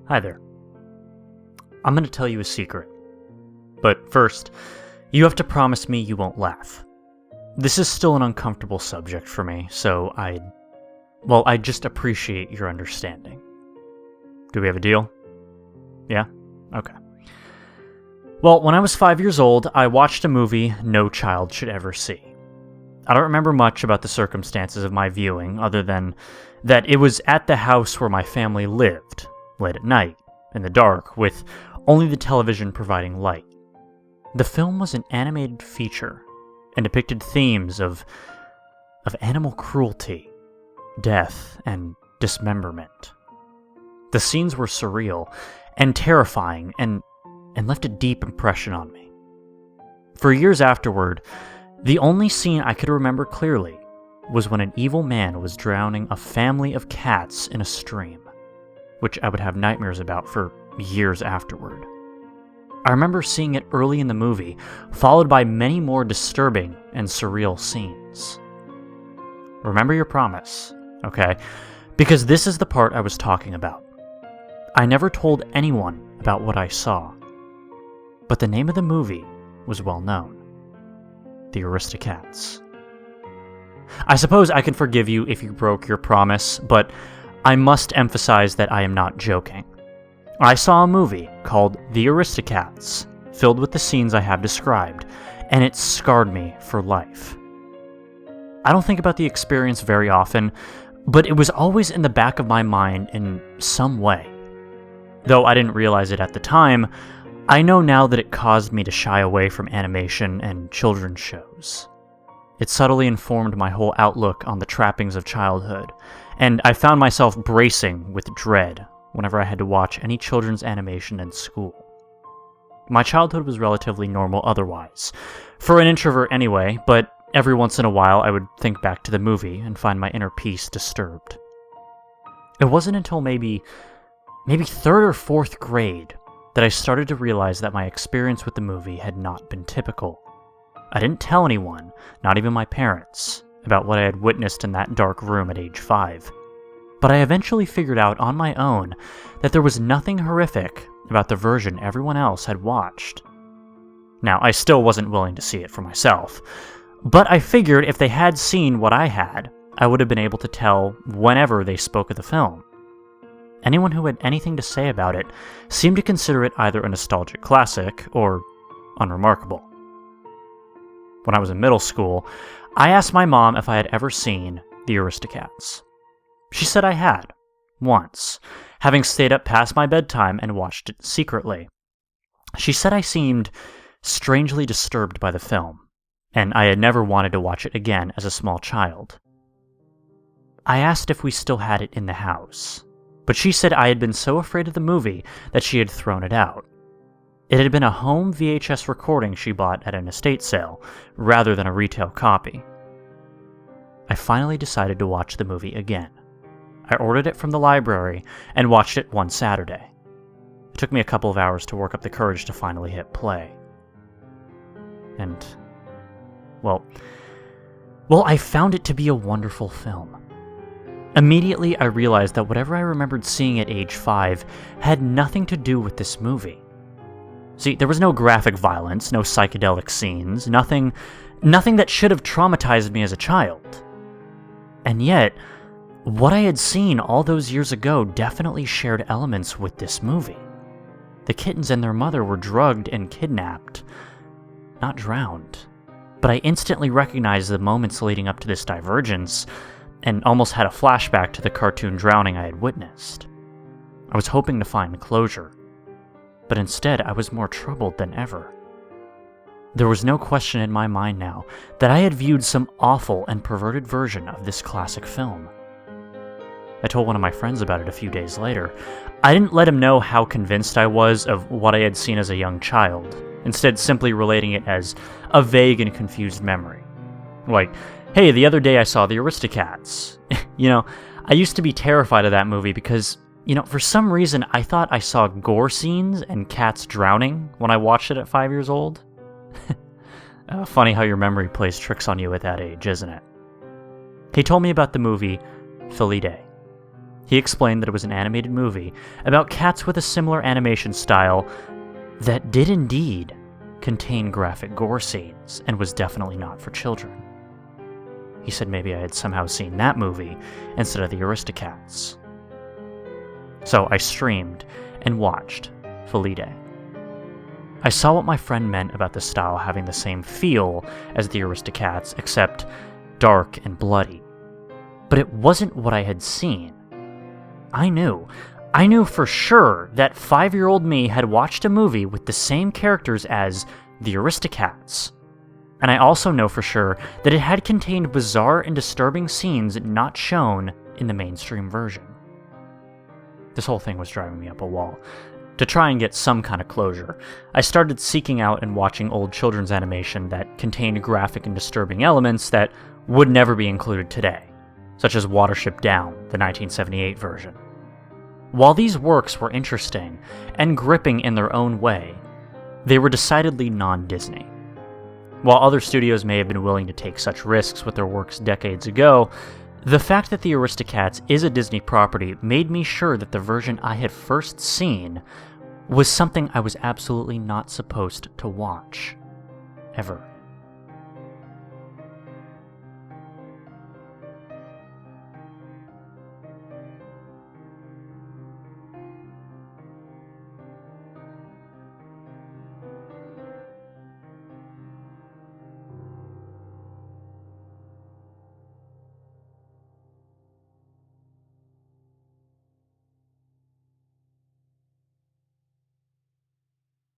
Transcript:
Hi there. I'm going to tell you a secret. But first, you have to promise me you won't laugh. This is still an uncomfortable subject for me, so I'd just appreciate your understanding. Do we have a deal? Yeah? Okay. Well, when I was 5 years old, I watched a movie no child should ever see. I don't remember much about the circumstances of my viewing, other than that it was at the house where my family lived, late at night, in the dark, with only the television providing light. The film was an animated feature, and depicted themes of animal cruelty, death, and dismemberment. The scenes were surreal and terrifying, and left a deep impression on me. For years afterward, the only scene I could remember clearly was when an evil man was drowning a family of cats in a stream, which I would have nightmares about for years afterward. I remember seeing it early in the movie, followed by many more disturbing and surreal scenes. Remember your promise, okay? Because this is the part I was talking about. I never told anyone about what I saw, but the name of the movie was well known. The Aristocats. I suppose I can forgive you if you broke your promise, but I must emphasize that I am not joking. I saw a movie called The Aristocats, filled with the scenes I have described, and it scarred me for life. I don't think about the experience very often, but it was always in the back of my mind in some way. Though I didn't realize it at the time, I know now that it caused me to shy away from animation and children's shows. It subtly informed my whole outlook on the trappings of childhood, and I found myself bracing with dread whenever I had to watch any children's animation in school. My childhood was relatively normal otherwise, for an introvert anyway, but every once in a while I would think back to the movie and find my inner peace disturbed. It wasn't until maybe third or fourth grade that I started to realize that my experience with the movie had not been typical. I didn't tell anyone, not even my parents, about what I had witnessed in that dark room at age 5. But I eventually figured out on my own that there was nothing horrific about the version everyone else had watched. Now, I still wasn't willing to see it for myself, but I figured if they had seen what I had, I would have been able to tell whenever they spoke of the film. Anyone who had anything to say about it seemed to consider it either a nostalgic classic or unremarkable. When I was in middle school, I asked my mom if I had ever seen The Aristocats. She said I had, once, having stayed up past my bedtime and watched it secretly. She said I seemed strangely disturbed by the film, and I had never wanted to watch it again as a small child. I asked if we still had it in the house, but she said I had been so afraid of the movie that she had thrown it out. It had been a home VHS recording she bought at an estate sale, rather than a retail copy. I finally decided to watch the movie again. I ordered it from the library and watched it one Saturday. It took me a couple of hours to work up the courage to finally hit play. And, well, I found it to be a wonderful film. Immediately, I realized that whatever I remembered seeing at age 5 had nothing to do with this movie. See, there was no graphic violence, no psychedelic scenes, nothing that should have traumatized me as a child. And yet, what I had seen all those years ago definitely shared elements with this movie. The kittens and their mother were drugged and kidnapped, not drowned. But I instantly recognized the moments leading up to this divergence, and almost had a flashback to the cartoon drowning I had witnessed. I was hoping to find closure, but instead I was more troubled than ever. There was no question in my mind now that I had viewed some awful and perverted version of this classic film. I told one of my friends about it a few days later. I didn't let him know how convinced I was of what I had seen as a young child, instead simply relating it as a vague and confused memory. Like, hey, the other day I saw The Aristocats. I used to be terrified of that movie because, for some reason I thought I saw gore scenes and cats drowning when I watched it at 5 years old. Funny how your memory plays tricks on you at that age, isn't it? He told me about the movie Felidae. He explained that it was an animated movie about cats with a similar animation style that did indeed contain graphic gore scenes and was definitely not for children. He said maybe I had somehow seen that movie instead of the Aristocats. So I streamed and watched Felidae. I saw what my friend meant about the style having the same feel as the Aristocats, except dark and bloody. But it wasn't what I had seen. I knew for sure that 5-year-old me had watched a movie with the same characters as the Aristocats. And I also know for sure that it had contained bizarre and disturbing scenes not shown in the mainstream version. This whole thing was driving me up a wall. To try and get some kind of closure, I started seeking out and watching old children's animation that contained graphic and disturbing elements that would never be included today, such as Watership Down, the 1978 version. While these works were interesting and gripping in their own way, they were decidedly non-Disney. While other studios may have been willing to take such risks with their works decades ago, the fact that the Aristocats is a Disney property made me sure that the version I had first seen was something I was absolutely not supposed to watch. Ever.